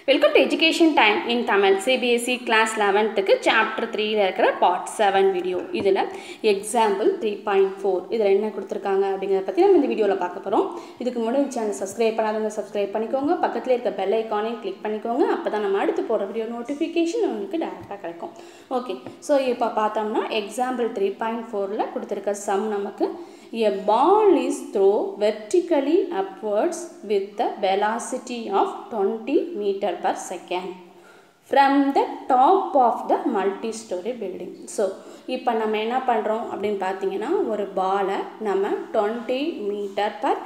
Welcome to Education Time in Tamil CBSE Class 11th Chapter 3 இருக்கிற Part 7 video. இதில் Example 3.4 இதில் என்ன கொடுத்துருக்காங்க அப்படிங்கிறத பற்றி நம்ம இந்த வீடியோவில் பார்க்க போகிறோம். இதுக்கு முன்னாடி சேனல் சப்ஸ்கிரைப் பண்ணாதவங்க சப்ஸ்கிரைப் பண்ணிக்கோங்க, பக்கத்தில் இருக்க பெல் ஐக்கானையும் கிளிக் பண்ணிக்கோங்க. அப்போ தான் நம்ம அடுத்து போகிற வீடியோ நோட்டிஃபிகேஷன் உங்களுக்கு டேரெக்டாக கிடைக்கும். ஓகே, ஸோ இப்போ பார்த்தோம்னா Example 3.4ல் கொடுத்துருக்க சம் நமக்கு a ball is thrown vertically upwards with the velocity of 20 meter per second from the top of the multi-story building. So, இப்போ நம்ம என்ன பண்ணுறோம் அப்படின்னு பார்த்தீங்கன்னா ஒரு பாலை நம்ம 20 மீட்டர் பர்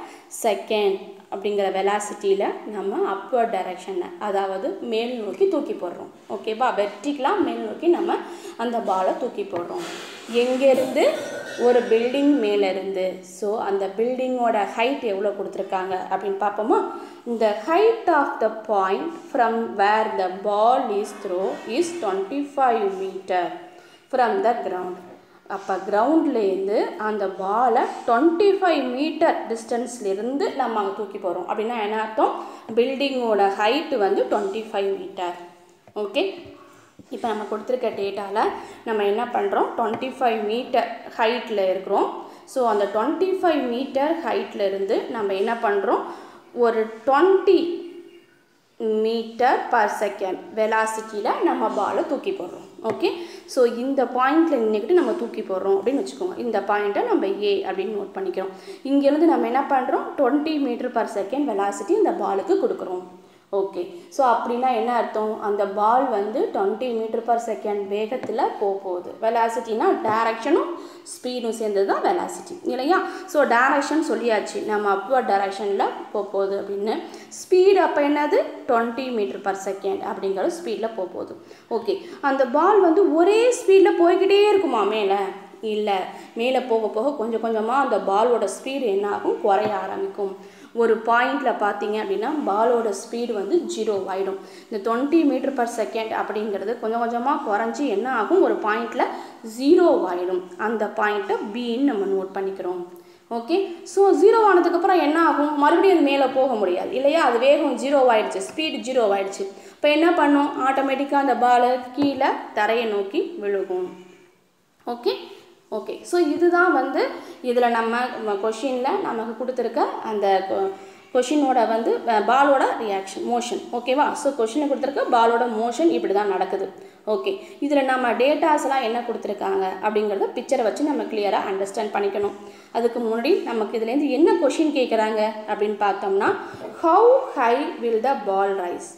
செகண்ட் அப்படிங்கிற வெலாசிட்டியில் நம்ம அப்வர்ட் டைரெக்ஷனில் அதாவது மேல் நோக்கி தூக்கி போடுறோம். ஓகேவா, வெர்டிகலாக மேல் நோக்கி நம்ம அந்த பாலை தூக்கி போடுறோம். எங்கேருந்து? ஒரு பில்டிங் மேலேருந்து. ஸோ அந்த பில்டிங்கோட ஹைட் எவ்வளோ கொடுத்துருக்காங்க அப்படின்னு பார்ப்போமா. இந்த height of the point from where the ball is throw is 25 metre from the ground. அப்போ கிரவுண்ட்லேருந்து அந்த பாலை 25 மீட்டர் டிஸ்டன்ஸ்லேருந்து நம்ம அங்கே தூக்கி போகிறோம். அப்படின்னா என்ன அர்த்தம்? பில்டிங்கோட ஹைட்டு வந்து 25 மீட்டர். ஓகே, இப்போ நம்ம கொடுத்துருக்க டேட்டாவில் நம்ம என்ன பண்ணுறோம், 25 மீட்டர் ஹைட்டில் இருக்கிறோம். ஸோ அந்த 25 மீட்டர் ஹைட்டில் இருந்து நம்ம என்ன பண்ணுறோம், ஒரு 20 மீட்டர் பர் செகண்ட் வெலாசிட்டியில் நம்ம பாலை தூக்கி போடுறோம். ஓகே, ஸோ இந்த பாயிண்டில் நின்றுக்கிட்டு நம்ம தூக்கி போடுறோம் அப்படின்னு வச்சுக்கோங்க. இந்த பாயிண்ட்டை நம்ம ஏ அப்படின்னு நோட் பண்ணிக்கிறோம். இங்கேருந்து நம்ம என்ன பண்ணுறோம், 20 மீட்டர் பர் செகண்ட் வெலாசிட்டி இந்த பாலுக்கு கொடுக்குறோம். ஓகே, ஸோ அப்படின்னா என்ன அர்த்தம், அந்த பால் வந்து 20 மீட்டர் பர் செகண்ட் வேகத்தில் போகுது. வெலாசிட்டினா டைரக்ஷனும் ஸ்பீடும் சேர்ந்தது தான் வெலாசிட்டி இல்லையா. ஸோ டைரக்ஷன் சொல்லியாச்சு, நம்ம அப்வர்ட் டைரக்ஷனில் போகுது அப்படின்னு. ஸ்பீடு அப்போ என்னது, 20 மீட்டர் பர் செகண்ட் அப்படிங்கிற ஸ்பீடில் போகுது. ஓகே, அந்த பால் வந்து ஒரே ஸ்பீடில் போய்கிட்டே இருக்குமா மேலே? இல்லை, மேலே போக போக கொஞ்சம் கொஞ்சமாக அந்த பாலோட ஸ்பீடு என்ன ஆகும், குறைய ஆரம்பிக்கும். ஒரு பாயிண்டில் பார்த்தீங்க அப்படின்னா பாலோட ஸ்பீடு வந்து 0 ஆகிடும். இந்த 20 மீட்டர் பர் செகண்ட் அப்படிங்கிறது கொஞ்சம் கொஞ்சமாக குறைஞ்சி என்ன ஆகும், ஒரு பாயிண்டில் 0 ஆகிடும். அந்த பாயிண்ட்டை பின்னு நம்ம நோட் பண்ணிக்கிறோம். ஓகே, ஸோ 0 ஆனதுக்கப்புறம் என்ன ஆகும், மறுபடியும் அது மேலே போக முடியாது இல்லையா. அது வேகம் 0 ஆகிடுச்சு, ஸ்பீடு 0 ஆகிடுச்சு. இப்போ என்ன பண்ணும், ஆட்டோமேட்டிக்காக அந்த பாலை கீழே தரையை நோக்கி விழுகும். ஓகே ஓகே, ஸோ இதுதான் வந்து இதில் நம்ம கொஷினில் நமக்கு கொடுத்துருக்க அந்த கொஷினோட வந்து பாலோட ரியாக்ஷன் மோஷன். ஓகேவா, ஸோ கொஷினை கொடுத்துருக்க பாலோட மோஷன் இப்படி தான் நடக்குது. ஓகே, இதில் நம்ம டேட்டாஸ்லாம் என்ன கொடுத்துருக்காங்க அப்படிங்கிறத பிக்சரை வச்சு நம்ம கிளியராக அண்டர்ஸ்டாண்ட் பண்ணிக்கணும். அதுக்கு முன்னாடி நமக்கு இதுலேருந்து என்ன கொஷின் கேட்குறாங்க அப்படின்னு பார்த்தோம்னா, how high will the ball rise.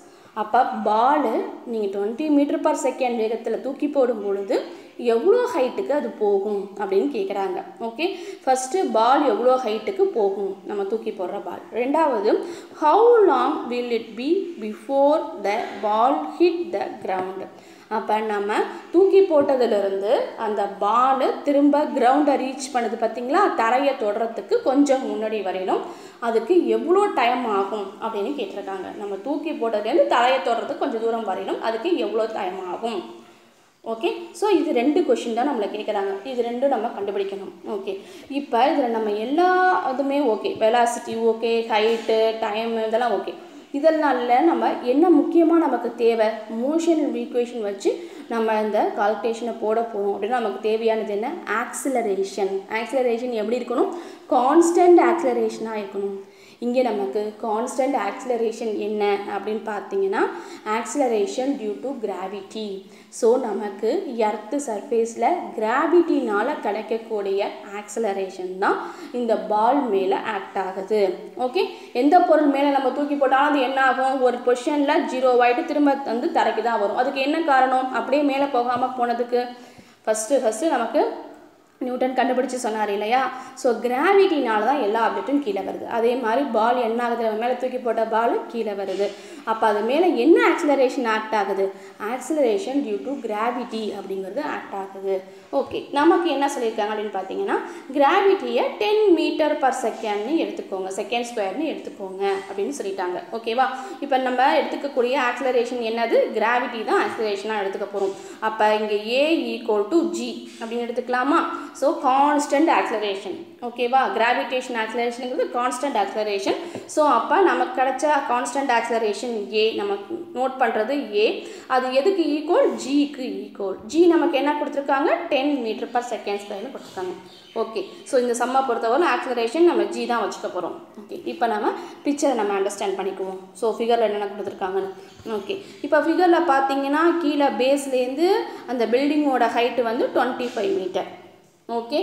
அப்போ பாலு நீங்கள் 20 மீட்டர் பர் செகண்ட் வேகத்தில் தூக்கி போடும் பொழுது எவ்வளோ ஹைட்டுக்கு அது போகும் அப்படின்னு கேட்குறாங்க. ஓகே, ஃபஸ்ட்டு பால் எவ்வளோ ஹைட்டுக்கு போகும் நம்ம தூக்கி போடுற பால். ரெண்டாவது, how long will it be before the ball hit the ground. அப்போ நம்ம தூக்கி போட்டதுலேருந்து அந்த பால் திரும்ப கிரவுண்டை ரீச் பண்ணுது பார்த்திங்களா, தரையை தொடுறதுக்கு கொஞ்சம் முன்னாடி வரையிலும் அதுக்கு எவ்வளோ டைம் ஆகும் அப்படின்னு கேட்டிருக்காங்க. நம்ம தூக்கி போட்டதுலேருந்து தரையை தொடுறதுக்கு கொஞ்சம் தூரம் வரையிலும் அதுக்கு எவ்வளோ டைம் ஆகும். ஓகே, ஸோ இது 2 கொஷின் தான் நம்மளை கேட்குறாங்க. இது 2 நம்ம கண்டுபிடிக்கணும். ஓகே, இப்போ இதில் நம்ம எல்லா இதுவுமே okay, velocity okay, height time இதெல்லாம் ஓகே. இதனால நம்ம என்ன முக்கியமாக நமக்கு தேவை, மோஷன் ஈக்குவேஷன் வச்சு நம்ம இந்த கால்குலேஷனை போட போகிறோம் அப்படின்னா நமக்கு தேவையானது என்ன, ஆக்சிலரேஷன். ஆக்சிலரேஷன் எப்படி இருக்கணும், கான்ஸ்டன்ட் ஆக்சிலரேஷனாக இருக்கணும். இங்கே நமக்கு கான்ஸ்டன்ட் ஆக்சிலரேஷன் என்ன அப்படின்னு பார்த்தீங்கன்னா, acceleration due to gravity. So நமக்கு எர்த்து சர்ஃபேஸில் கிராவிட்டினால் கிடைக்கக்கூடிய ஆக்சிலரேஷன் தான் இந்த பால் மேலே ஆக்ட் ஆகுது. ஓகே, எந்த பொருள் மேலே நம்ம தூக்கி போட்டாலும் அது என்ன ஆகும், ஒரு பொசிஷனில் 0 ஆகிட்டு திரும்ப வந்து தரைக்கு தான் வரும். அதுக்கு என்ன காரணம், அப்படியே மேலே போகாமல் போனதுக்கு ஃபஸ்ட்டு நமக்கு நியூட்டன் கண்டுபிடிச்சி சொன்னார் இல்லையா. ஸோ கிராவிட்டினால தான் எல்லா ஆப்ஜெக்ட்டும் கீழே வருது. அதே மாதிரி பால் என்ன ஆகுது, நம்ம மேலே தூக்கி போட்ட பால் கீழே வருது. அப்போ அது மேலே என்ன ஆக்சிலரேஷன் ஆக்ட் ஆகுது, ஆக்சிலரேஷன் டியூ டு கிராவிட்டி அப்படிங்கிறது ஆக்ட் ஆகுது. ஓகே, நமக்கு என்ன சொல்லியிருக்காங்க அப்படின்னு பார்த்தீங்கன்னா, கிராவிட்டியை 10 மீட்டர் பர் செகண்ட்னு எடுத்துக்கோங்க, செகண்ட் ஸ்கொயர்னு எடுத்துக்கோங்க அப்படின்னு சொல்லிட்டாங்க. ஓகேவா, இப்போ நம்ம எடுத்துக்கக்கூடிய ஆக்சிலரேஷன் என்னது, கிராவிட்டி தான் ஆக்சிலரேஷனாக எடுத்துக்க போகிறோம். அப்போ இங்கே A = G அப்படின்னு எடுத்துக்கலாமா. So constant acceleration. ஓகேவா, கிராவிடேஷன் ஆக்சலரேஷனுங்கிறது கான்ஸ்டன்ட் ஆக்சலரேஷன். ஸோ அப்போ நமக்கு கிடைச்ச கான்ஸ்டன்ட் ஆக்சலரேஷன் ஏ நமக்கு நோட் பண்ணுறது ஏ. அது எதுக்கு ஈக்குவல்? ஜிக்கு ஈக்குவல். ஜி நமக்கு என்ன கொடுத்துருக்காங்க? 10 m/s² கொடுத்துருக்காங்க. ஓகே, ஸோ இந்த சம்மை பொறுத்தவரை ஆக்சலரேஷன் நம்ம ஜி தான் வச்சுக்க போகிறோம். ஓகே, இப்போ நம்ம பிக்சரை நம்ம அண்டர்ஸ்டாண்ட் பண்ணிக்குவோம். ஸோ ஃபிகரில் என்னென்ன கொடுத்துருக்காங்கன்னு. ஓகே, இப்போ ஃபிகரில் பார்த்தீங்கன்னா கீழே பேஸ்லேருந்து அந்த பில்டிங்கோட ஹைட்டு வந்து 25 மீட்டர். ஓகே,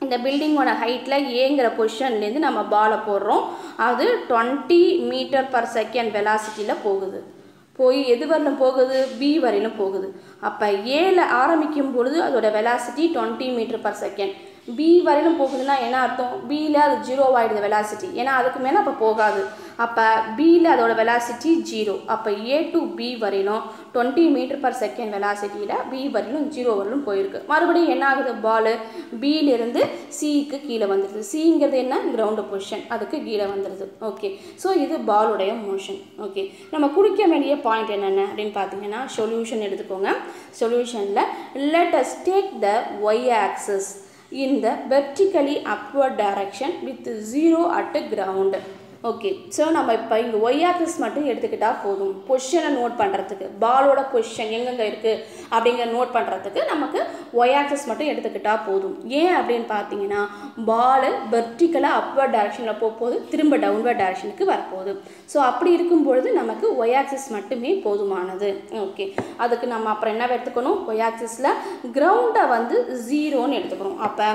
இந்த பில்டிங்கோட ஹைட்டில் ஏங்கிற பொசிஷன்லேருந்து நம்ம பாலை போடுறோம். அது 20 m/s வெலாசிட்டியில் போகுது. போய் எது வரலும் போகுது? பி வரையிலும் போகுது. அப்போ ஏல ஆரம்பிக்கும் பொழுது அதோட வெலாசிட்டி 20 m/s. பி வரையிலும் போகுதுன்னா என்ன அர்த்தம்? பியில் அது 0 ஆகிடுது வெலாசிட்டி, ஏன்னா அதுக்கு மேலே அப்போ போகாது. அப்போ பியில் அதோட வெலாசிட்டி 0. அப்போ ஏ டு பி வரையிலும் 20 m/s வெலாசிட்டியில் பி வரையிலும் 0 வரையிலும் போயிருக்கு. மறுபடியும் என்ன ஆகுது? பால் பியிலிருந்து சிக்கு கீழே வந்துடுது. சிங்கிறது என்ன? கிரவுண்டு பொசிஷன், அதுக்கு கீழே வந்துடுது. ஓகே, ஸோ இது பாலுடைய மோஷன். ஓகே, நம்ம குறிக்க வேண்டிய பாயிண்ட் என்னென்ன அப்படின்னு பார்த்தீங்கன்னா சொல்யூஷன் எடுத்துக்கோங்க. சொல்யூஷனில் let us take the y axis in the vertically upward direction with 0 at ground. Okay, so நம்ம இப்போ இங்கே ஒய் ஆக்சிஸ் மட்டும் எடுத்துக்கிட்டால் போதும். பொசிஷனை நோட் பண்ணுறதுக்கு, பாலோட பொசிஷன் எங்கெங்கே இருக்குது அப்படிங்கிற நோட் பண்ணுறதுக்கு நமக்கு ஒய் ஆக்சிஸ் மட்டும் எடுத்துக்கிட்டால் போதும். ஏன் அப்படின்னு பார்த்தீங்கன்னா பால் வெர்டிக்கலாக அப்வர்ட் டைரக்ஷனில் போகும்போது திரும்ப டவுன்வர்ட் டைரக்ஷனுக்கு வரப்போகுது. ஸோ அப்படி இருக்கும்பொழுது நமக்கு ஒய் ஆக்சிஸ் மட்டுமே போதுமானது. ஓகே, அதுக்கு நம்ம அப்புறம் என்ன எடுத்துக்கணும்? ஒய் ஆக்சிஸில் கிரவுண்டை வந்து 0ன்னு எடுத்துக்கணும். அப்போ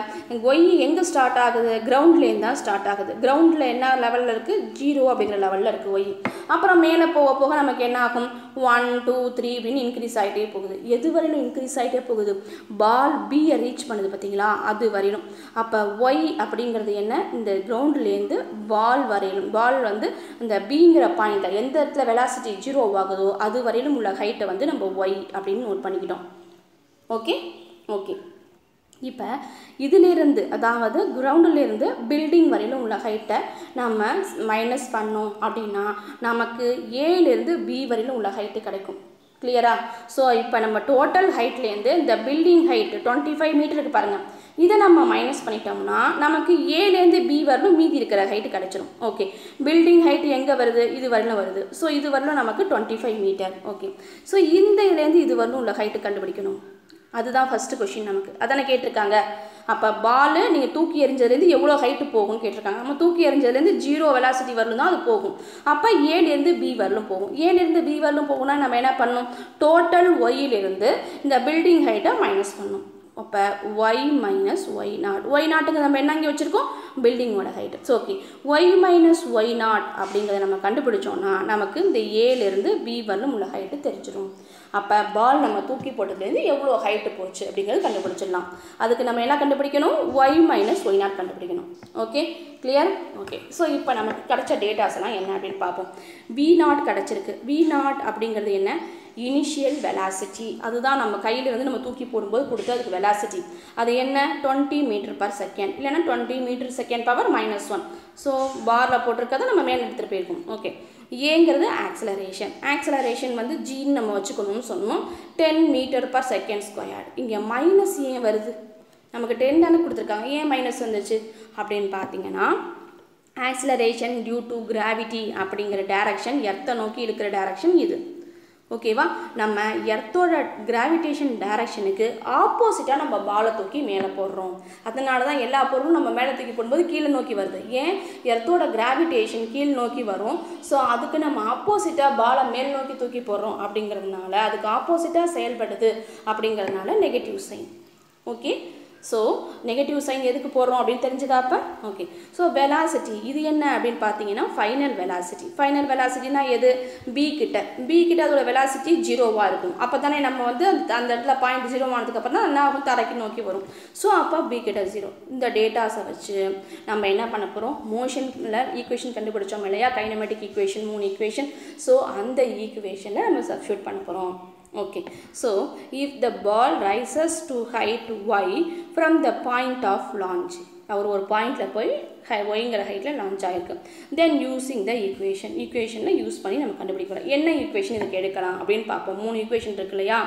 ஒய் எங்கே ஸ்டார்ட் ஆகுது? கிரவுண்ட்லேருந்து தான் ஸ்டார்ட் ஆகுது. கிரவுண்டில் என்ன லெவலில் இருக்குது? 0 அப்படிங்கிற லெவலில் இருக்குது ஒய். அப்புறம் மேலே போக போக நமக்கு என்ன ஆகும்? 1 2 3 அப்படின்னு இன்க்ரீஸ் ஆகிட்டே போகுது. எது வரையிலும் இன்க்ரீஸ் ஆகிட்டே போகுது? பால் பியை ரீச் பண்ணுது பார்த்தீங்களா, அது வரையிலும். அப்போ ஒய் அப்படிங்கிறது என்ன? இந்த கிரவுண்ட்லேருந்து பால் வரையிலும், பால் வந்து இந்த பிங்கிற பாயிண்ட்டை எந்த இடத்துல வெலாசிட்டி 0 ஆகுதோ அது வரையிலும் உள்ள ஹைட்டை வந்து நம்ம ஒய் அப்படின்னு நோட் பண்ணிக்கிட்டோம். ஓகே ஓகே, இப்போ இதிலிருந்து அதாவது கிரவுண்டிலிருந்து பில்டிங் வரையிலும் உள்ள ஹைட்டை நம்ம மைனஸ் பண்ணோம் அப்படின்னா நமக்கு ஏலேருந்து பி வரையிலும் உள்ள ஹைட்டு கிடைக்கும். கிளியரா? ஸோ இப்போ நம்ம டோட்டல் ஹைட்லேருந்து இந்த பில்டிங் ஹைட்டு 25 மீட்டருக்கு பாருங்கள், இதை நம்ம மைனஸ் பண்ணிட்டோம்னா நமக்கு ஏலேருந்து பி வரலும் மீதி இருக்கிற ஹைட்டு கிடச்சிரும். ஓகே, பில்டிங் ஹைட்டு எங்கே வருது? இது வரலும் வருது. ஸோ இது வரலும் நமக்கு 25 மீட்டர். ஓகே, ஸோ இந்த இதுலேருந்து இது வரலும் உள்ள ஹைட்டு கண்டுபிடிக்கணும். அதுதான் ஃபஸ்ட்டு கொஷின் நமக்கு. அதானே கேட்டிருக்காங்க. அப்போ பால் நீங்கள் தூக்கி எறிஞ்சதுலேருந்து எவ்வளோ ஹைட்டு போகும்னு கேட்டிருக்காங்க. நம்ம தூக்கி எறிஞ்சதுலேருந்து 0 வெலாசிட்டி வரலும் தான் அது போகும். அப்போ ஏலேருந்து பி வரலும் போகும். ஏலேருந்து பி வரலும் போகும்னா நம்ம என்ன பண்ணணும்? டோட்டல் ஒய்யிலிருந்து இந்த பில்டிங் ஹைட்டை மைனஸ் பண்ணணும். அப்போ Y minus Y naught. Y நாட்டுக்கு நம்ம என்ன இங்கே வச்சுருக்கோம்? பில்டிங்கோட height. So okay, Y minus Y naught அப்படிங்கிறத நம்ம கண்டுபிடிச்சோன்னா நமக்கு இந்த ஏலேருந்து பி வரலும் உள்ள ஹைட்டு தெரிஞ்சிடும். அப்போ பால் நம்ம தூக்கி போட்டதுலேருந்து எவ்வளோ ஹைட்டு போச்சு அப்படிங்கிறது கண்டுபிடிச்சிடலாம். அதுக்கு நம்ம என்ன கண்டுபிடிக்கணும்? ஒய் மைனஸ் ஒய் நாட் கண்டுபிடிக்கணும். Okay, clear? ஓகே, ஸோ இப்போ நமக்கு கிடைச்ச டேட்டாஸ் எல்லாம் என்ன அப்படின்னு பார்ப்போம். வி நாட் கிடச்சிருக்கு. வி நாட் அப்படிங்கிறது என்ன? Initial velocity. அதுதான் நம்ம கையிலிருந்து நம்ம தூக்கி போடும்போது கொடுத்து அதுக்கு வெலாசிட்டி. அது என்ன? 20 m/s இல்லைன்னா 20 m/s -1. ஸோ பாரில் போட்டிருக்கதை நம்ம மேலே எடுத்துகிட்டு போயிருக்கோம். ஓகே, ஏங்கிறது ஆக்சலரேஷன். ஆக்சலரேஷன் வந்து ஜின்னு நம்ம வச்சுக்கணும்னு சொன்னோம். 10 m/s². இங்கே மைனஸ் ஏன் வருது? நமக்கு 10 தானே கொடுத்துருக்காங்க, ஏன் மைனஸ் வந்துச்சு அப்படின்னு பார்த்தீங்கன்னா ஆக்சலரேஷன் டியூ டு கிராவிட்டி அப்படிங்கிற டைரக்ஷன், எர்த்தை நோக்கி இருக்கிற டைரக்ஷன் இது. ஓகேவா? நம்ம எர்த்தோட கிராவிடேஷன் டைரக்ஷனுக்கு ஆப்போசிட்டாக நம்ம பாலை தூக்கி மேலே போடுறோம். அதனால தான் எல்லா பொருளும் நம்ம மேலே தூக்கி போடும்போது கீழே நோக்கி வருது. ஏன்? எர்த்தோட கிராவிடேஷன் கீழ் நோக்கி வரும். ஸோ அதுக்கு நம்ம ஆப்போசிட்டாக பாலை மேல் நோக்கி தூக்கி போடுறோம் அப்படிங்கிறதுனால, அதுக்கு ஆப்போசிட்டாக செயல்படுது அப்படிங்கிறதுனால negative sign. Okay, so negative sign எதுக்கு போடுறோம் அப்படின்னு தெரிஞ்சுதா அப்போ? ஓகே, ஸோ வெலாசிட்டி இது என்ன அப்படின்னு பார்த்தீங்கன்னா ஃபைனல் வெலாசிட்டி. ஃபைனல் வெலாசிட்டினா எது? பி கிட்ட அதோட வெலாசிட்டி 0வாக இருக்கும். அப்போ தானே நம்ம வந்து அந்த இடத்துல பாயிண்ட் 0 ஆனதுக்கப்புறம் தான் என்ன ஆகும்? தரைக்கு நோக்கி வரும். ஸோ அப்போ பி கிட்ட 0. இந்த டேட்டாஸை வச்சு நம்ம என்ன பண்ண போகிறோம்? மோஷனில் ஈக்குவேஷன் கண்டுபிடிச்சோம் இல்லையா? Kinematic equation 3 equation. ஸோ அந்த ஈக்குவேஷனில் நம்ம சப்ஸ்டிட்யூட் பண்ண போகிறோம். Okay, so if the ball rises to height y from the point of launch, அவர் ஒரு பாயிண்டில் போய் ஒய்ங்கிற ஹைட்டில் லான்ச் ஆகிருக்கு. தென் யூஸிங் த ஈக்குவேஷனில் யூஸ் பண்ணி நம்ம கண்டுபிடிக்கலாம். என்ன ஈக்குவேஷன் இதுக்கு எடுக்கலாம் அப்படின்னு பார்ப்போம். 3 ஈக்குவேஷன் இருக்கு இல்லையா?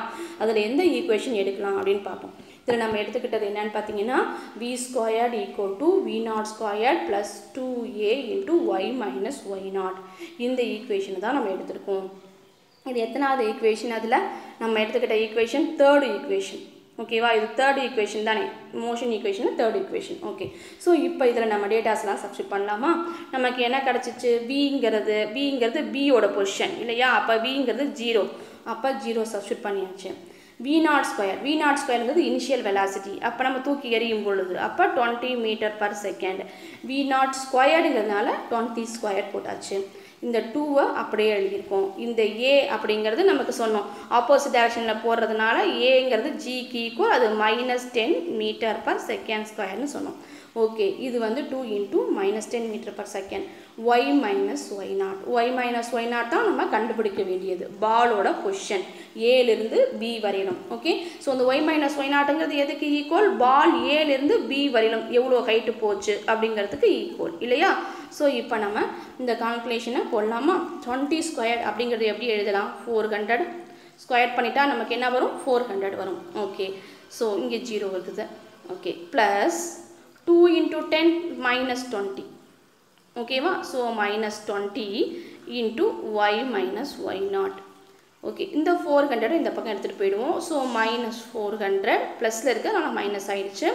அதில் எந்த ஈக்குவேஷன் எடுக்கலாம் அப்படின்னு பார்ப்போம். இதில் நம்ம எடுத்துக்கிட்டது என்னன்னு பார்த்தீங்கன்னா v squared equal to v0 squared plus 2a into y minus y0 இந்த ஈக்குவேஷனை தான் நம்ம எடுத்திருக்கோம். இது எத்தனாவது ஈக்குவேஷன்? அதில் நம்ம எடுத்துக்கிட்ட ஈக்குவேஷன் தேர்டு ஈக்குவேஷன். ஓகேவா, இது தேர்டு ஈக்குவேஷன் தானே, motion equation third equation. Okay, so இப்போ இதில் நம்ம டேட்டாஸ்லாம் சப்ஸ்டிட் பண்ணலாமா? நமக்கு என்ன கிடச்சிச்சு? விங்கிறது பியோட பொசிஷன் இல்லையா, அப்போ விங்கிறது 0, அப்போ 0 சப்ஸ்டிட் பண்ணியாச்சு. v0 ஸ்கொயர்ங்கிறது இனிஷியல் வெலாசிட்டி, அப்போ நம்ம தூக்கி எறியும் பொழுது அப்போ 20 மீட்டர் பர் செகண்ட். v0 ஸ்கொயர்டுங்கிறதுனால 20 ஸ்கொயர் போட்டாச்சு. இந்த 2வை அப்படியே எழுதியிருக்கோம். இந்த a அப்படிங்கிறது நமக்கு சொன்னோம் ஆப்போசிட் டைரக்ஷனில் போடுறதுனால ஏங்கிறது ஜிக்கு ஈக்குவல், அது -10 மீட்டர் பர் செகண்ட் ஸ்கொயர்னு சொன்னோம். ஓகே, இது வந்து 2 into -10 metre per second y minus y0 தான் நம்ம கண்டுபிடிக்க வேண்டியது பாலோட பொசிஷன் ஏலிருந்து பி வரையிலும். ஓகே, ஸோ இந்த y மைனஸ் y0ங்கிறது எதுக்கு ஈக்குவல்? பால் ஏலிருந்து பி வரையிலும் எவ்வளோ ஹைட்டு போச்சு அப்படிங்கிறதுக்கு ஈக்குவல் இல்லையா? ஸோ இப்போ நம்ம இந்த கால்குலேஷனை போடலாமா? 20 ஸ்கொயர் அப்படிங்கிறது எப்படி எழுதலாம்? 400 ஸ்கொயர் பண்ணிட்டா நமக்கு என்ன வரும்? 400 வரும். ஓகே, ஸோ இங்கே 0 இருக்குது. Okay, plus 2 into 10 -20. ஓகேவா, so -20 into y minus y0. Okay, இந்த 400 இந்த பக்கம் எடுத்துகிட்டு போயிடுவோம். ஸோ -400 ப்ளஸில் இருக்குது, அதனால் மைனஸ் ஆயிடுச்சு.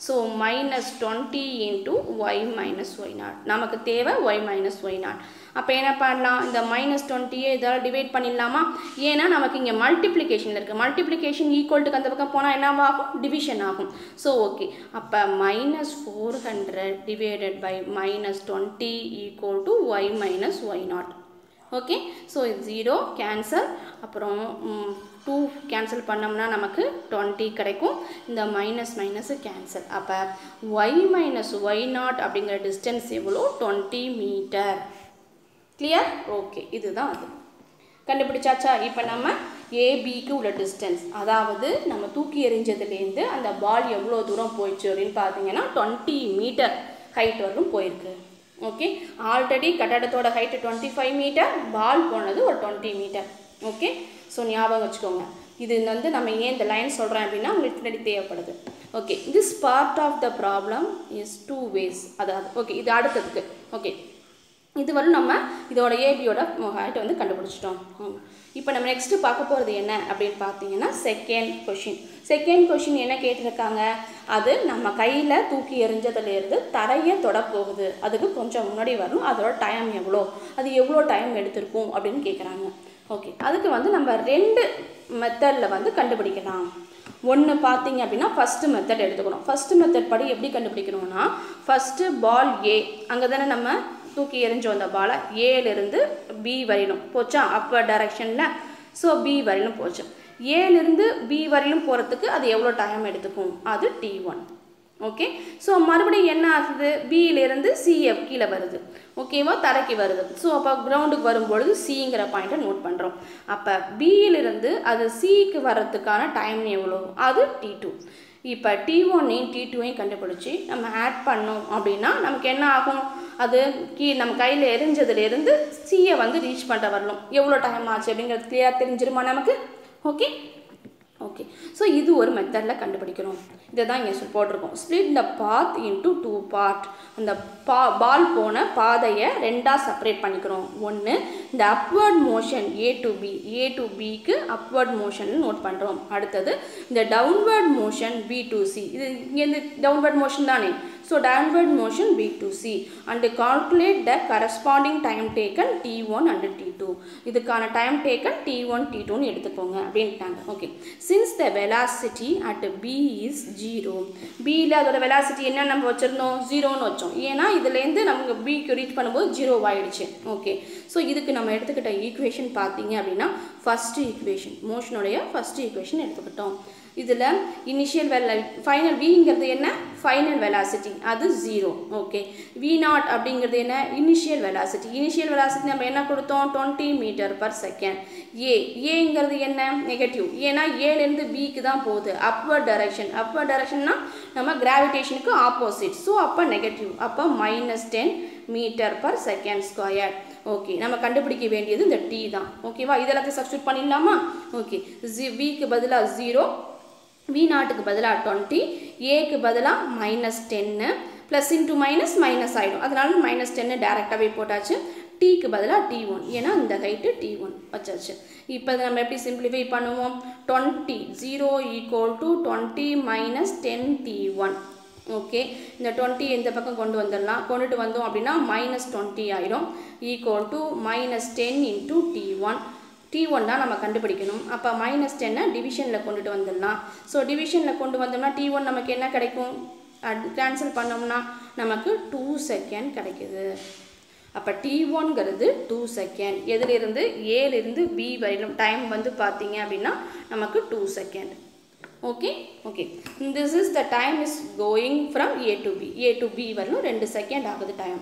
So -20 into y minus y0. நமக்கு தேவை y மைனஸ் y0. அப்போ என்ன பண்ணலாம்? இந்த -20 இதால் டிவைட் பண்ணிடலாமா? ஏன்னா நமக்கு இங்கே மல்டிப்ளிகேஷன் இருக்குது. மல்டிப்ளிகேஷன் ஈக்குவல்ட்டுக்கு அந்த பக்கம் போனால் என்னவாகும்? டிவிஷன் ஆகும். ஸோ ஓகே, அப்போ -400 divided by -20 equal to y minus y0. Okay, so 0 cancel, அப்புறம் 2 கேன்சல் பண்ணோம்னா நமக்கு 20 கிடைக்கும். இந்த மைனஸ் கேன்சல். அப்போ y மைனஸ் y0 அப்படிங்கிற டிஸ்டன்ஸ் எவ்வளோ? 20 மீட்டர். கிளியர்? ஓகே, இதுதான் அது. கண்டுபிடிச்சாச்சா? இப்போ நம்ம ஏபிக்கு உள்ள டிஸ்டன்ஸ், அதாவது நம்ம தூக்கி எறிஞ்சதுலேருந்து அந்த பால் எவ்வளோ தூரம் போயிடுச்சு அப்படின்னு பார்த்தீங்கன்னா 20 மீட்டர் ஹைட் வரலும் போயிருக்கு. ஓகே, ஆல்ரெடி கட்டடத்தோட ஹைட்டு 25 மீட்டர், பால் போனது ஒரு 20 மீட்டர். ஓகே, ஸோ ஞாபகம் வச்சுக்கோங்க. இது வந்து நம்ம ஏன் இந்த லைன் சொல்கிறேன் அப்படின்னா உங்களுக்கு பின்னாடி தேவைப்படுது. Okay, this part of the problem is 2 ways. அதாவது ஓகே, இது அடுத்ததுக்கு. ஓகே, இது வரை நம்ம இதோட ஏபியோட ஹைட்டை வந்து கண்டுபிடிச்சிட்டோம். இப்போ நம்ம நெக்ஸ்ட்டு பார்க்க போகிறது என்ன அப்படின்னு பார்த்தீங்கன்னா செகண்ட் கொஷின் என்ன கேட்டிருக்காங்க? அது நம்ம கையில் தூக்கி எறிஞ்சதுலேருந்து தரையை தொடப்போகுது, அதுக்கு கொஞ்சம் முன்னாடி வரணும், அதோட டைம் எவ்வளோ, அது எவ்வளோ டைம் எடுத்திருக்கும் அப்படின்னு கேட்குறாங்க. ஓகே, அதுக்கு வந்து நம்ம 2 மெத்தடில் வந்து கண்டுபிடிக்கலாம். ஒன்று பார்த்தீங்க அப்படின்னா ஃபஸ்ட்டு மெத்தட் எடுத்துக்கணும். ஃபஸ்ட்டு மெத்தட் படி எப்படி கண்டுபிடிக்கணும்னா, ஃபஸ்ட்டு பால் ஏ, அங்கே தானே நம்ம தூக்கி எறிஞ்சோம் அந்த பாலை, ஏலிருந்து பி வரையிலும் போச்சா, அப்பர் டைரக்ஷனில். ஸோ பி வரையிலும் போச்சு. ஏலிருந்து பி வரையிலும் போகிறதுக்கு அது எவ்வளோ டைம் எடுத்துக்கும்? அது t1. ஓகே, ஸோ மறுபடியும் என்ன ஆகுது? பியிலேருந்து சிஎஃப் கீழே வருது. ஓகேவா, தரைக்கு வருது. ஸோ அப்போ கிரவுண்டுக்கு வரும்பொழுது சிங்கிற பாயிண்ட்டை நோட் பண்ணுறோம். அப்போ பியிலிருந்து அது சிக்கு வர்றதுக்கான டைம் எவ்வளோ? அது t2. இப்போ t1ஐயும் t2ஐயும் கண்டுபிடிச்சி நம்ம ஆட் பண்ணோம் அப்படின்னா நமக்கு என்ன ஆகும்? அது நம்ம கையில் எரிஞ்சதுலேருந்து சியை வந்து ரீச் பண்ணுற வரணும் எவ்வளோ டைம் ஆச்சு அப்படிங்கிறது கிளியராக தெரிஞ்சிருமா நமக்கு? ஓகே, ஸோ இது ஒரு மெத்தடில் கண்டுபிடிக்கிறோம். இதை தான் இங்கே போட்டிருக்கோம். Split the path into 2 part. அந்த பால் போன பாதையை 2ஆக செப்பரேட் பண்ணிக்கிறோம். ஒன்று இந்த அப்வர்ட் மோஷன் ஏ டு பிக்கு அப்வர்ட் மோஷன் நோட் பண்ணுறோம். அடுத்தது இந்த downward motion B to C. இது இங்கேருந்து டவுன்வர்ட் மோஷன் தானே, so downward motion B to C and calculate the corresponding time taken t1 and t2. இதுக்கான டைம் டேக்கன் t1 t2ன்னு எடுத்துக்கோங்க அப்படின்ட்டாங்க. Okay, since the velocity at b is 0, பியில் அதோட velocity என்ன நம்ம வச்சுருந்தோம்? 0ன்னு வச்சோம். ஏன்னா இதுலேருந்து நமக்கு பிக்கு ரீச் பண்ணும்போது 0 ஆகிடுச்சு. ஓகே, ஸோ இதுக்கு நம்ம எடுத்துக்கிட்ட ஈக்குவேஷன் பார்த்தீங்க அப்படின்னா ஃபஸ்ட்டு ஈக்குவேஷன், மோஷனுடைய ஃபஸ்ட்டு ஈக்குவேஷன் எடுத்துக்கிட்டோம். இதில் இனிஷியல் ஃபைனல் விங்கிறது என்ன? ஃபைனல் வெலாசிட்டி, அது 0. ஓகே, v0 அப்படிங்கிறது என்ன? இனிஷியல் வெலாசிட்டி நம்ம என்ன கொடுத்தோம்? 20 மீட்டர் பர் செகண்ட். ஏங்கிறது என்ன? நெகட்டிவ். ஏன்னா ஏலேருந்து பிக்கு தான் போகுது, அப்வர்ட் டைரக்ஷன்னா நம்ம கிராவிடேஷனுக்கு ஆப்போசிட். ஸோ அப்போ நெகட்டிவ், அப்போ -10 metre per second square. Okay, நம்ம கண்டுபிடிக்க வேண்டியது இந்த t தான். ஓகேவா, இதெல்லாத்தையும் சப்ஸ்டியூட் பண்ணிடலாமா? ஓகே, விக்கு பதிலாக 0, V நாட்டுக்கு பதிலாக 20, ஏக்கு பதிலாக -10 ப்ளஸ் இன்ட்டு மைனஸ் மைனஸ் ஆகிடும், அதனால -10 டேரெக்டாகவே போட்டாச்சு. டீக்கு பதிலாக T1, ஏன்னா இந்த ஹைட்டு T1 வச்சாச்சு. இப்போ இதை நம்ம எப்படி சிம்பிளிஃபை பண்ணுவோம்? 20 0 = 20 - 10T1. ஓகே, இந்த 20 இந்த பக்கம் கொண்டு வந்துடலாம். கொண்டுட்டு வந்தோம் அப்படின்னா -20 ஆகிடும், ஈக்குவல் டு -10 × T1. T1 தான் நம்ம கண்டுபிடிக்கணும். அப்போ -10 டிவிஷனில் கொண்டுட்டு வந்துடலாம். ஸோ டிவிஷனில் கொண்டு வந்தோம்னா T1 நமக்கு என்ன கிடைக்கும்? கேன்சல் பண்ணோம்னா நமக்கு 2 செகண்ட் கிடைக்குது. அப்போ T1ங்கிறது 2 செகண்ட். எதிலிருந்து? ஏலிருந்து B வரையிலும் டைம் வந்து பார்த்தீங்க அப்படின்னா நமக்கு 2 second. Okay okay, this is the time is going from A to B. A to B வரலும் 2 செகண்ட் ஆகுது டைம்.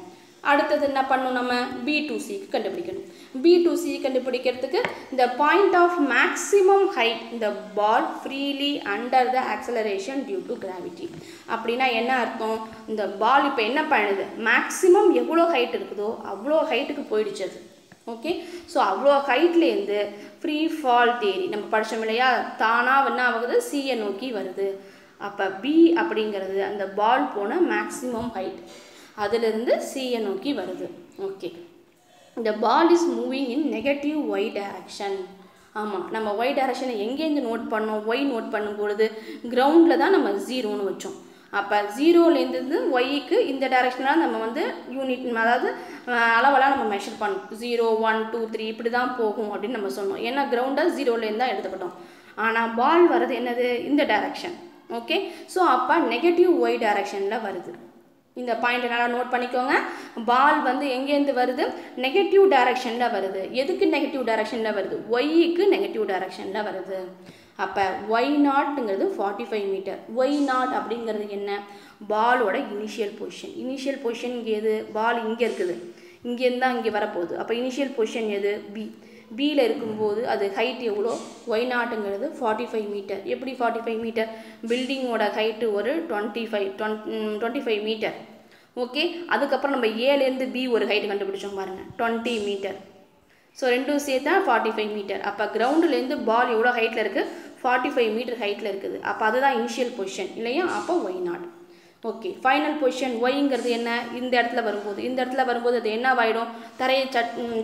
அடுத்தது என்ன பண்ணணும்? நம்ம B to C கண்டுபிடிக்கணும். B to C கண்டுபிடிக்கிறதுக்கு இந்த பாயிண்ட் ஆஃப் மேக்ஸிமம் ஹைட் இந்த ball freely under the acceleration due to gravity. அப்படின்னா என்ன அர்த்தம்? இந்த பால் இப்போ என்ன பண்ணுது? மேக்ஸிமம் எவ்வளோ ஹைட் இருக்குதோ அவ்வளோ ஹைட்டுக்கு போயிடுச்சு அது. ஓகே, ஸோ அவ்வளோ ஹைட்லேருந்து ஃப்ரீ ஃபால் தேரி நம்ம படித்தோம் இல்லையா? தானாக என்ன ஆகுது? சியை நோக்கி வருது. அப்போ B அப்படிங்கிறது அந்த பால் போன மேக்ஸிமம் ஹைட், அதிலிருந்து சியை நோக்கி வருது. ஓகே, இந்த ball is moving in negative Y direction. ஆமாம், நம்ம ஒய் டைரக்ஷனை எங்கேருந்து நோட் பண்ணோம்? ஒய் நோட் பண்ணும்பொழுது கிரவுண்டில் தான் நம்ம 0ன்னு வச்சோம். அப்போ 0லேருந்து ஒய்க்கு இந்த டைரக்ஷனில் நம்ம வந்து யூனிட், அதாவது அளவெல்லாம் நம்ம மெஷர் பண்ணோம். 0 1 2 3 இப்படி தான் போகும் அப்படின்னு நம்ம சொன்னோம். ஏன்னா கிரவுண்டை 0லேருந்து தான் எடுத்துக்கிட்டோம். ஆனால் பால் வர்றது என்னது? இந்த டைரக்ஷன். ஓகே, ஸோ அப்போ நெகட்டிவ் ஒய் டைரக்ஷனில் வருது. இந்த பாயிண்ட் நல்லா நோட் பண்ணிக்கோங்க. பால் வந்து எங்கேருந்து வருது? நெகட்டிவ் டைரக்ஷனில் வருது. எதுக்கு நெகட்டிவ் டைரக்ஷனில் வருது? ஒய்க்கு நெகட்டிவ் டைரக்ஷனில் வருது. அப்போ Y0ங்கிறது 45 மீட்டர். Y0 அப்படிங்கிறது என்ன? பாலோட இனிஷியல் பொசிஷன். இனிஷியல் பொசிஷன் இங்கே எது? பால் இங்கே இருக்குது, இங்கேருந்து தான் இங்கே வரப்போகுது. அப்போ இனிஷியல் பொசிஷன் எது? B. Bயில் இருக்கும்போது அது ஹைட் எவ்வளோ? Y0ங்கிறது 45 மீட்டர். எப்படி 45 மீட்டர்? பில்டிங்கோட ஹைட்டு ஒரு 25 மீட்டர். ஓகே, அதுக்கப்புறம் நம்ம ஏலேருந்து B ஒரு ஹைட்டு கண்டுபிடிச்சோம் பாருங்கள், 20 மீட்டர். ஸோ ரெண்டும் சேர்த்தா 45 மீட்டர். அப்போ கிரவுண்டுலேருந்து பால் எவ்வளோ ஹைட்டில் இருக்குது? 45 மீட்டர் ஹைட்டில் இருக்குது. அப்போ அதுதான் இனிஷியல் பொசிஷன் இல்லையா? அப்போ Y0. ஓகே, ஃபைனல் பொசிஷன் ஒய்ங்கிறது என்ன? இந்த இடத்துல வரும்போது அது என்ன ஆகிடும்? தரையை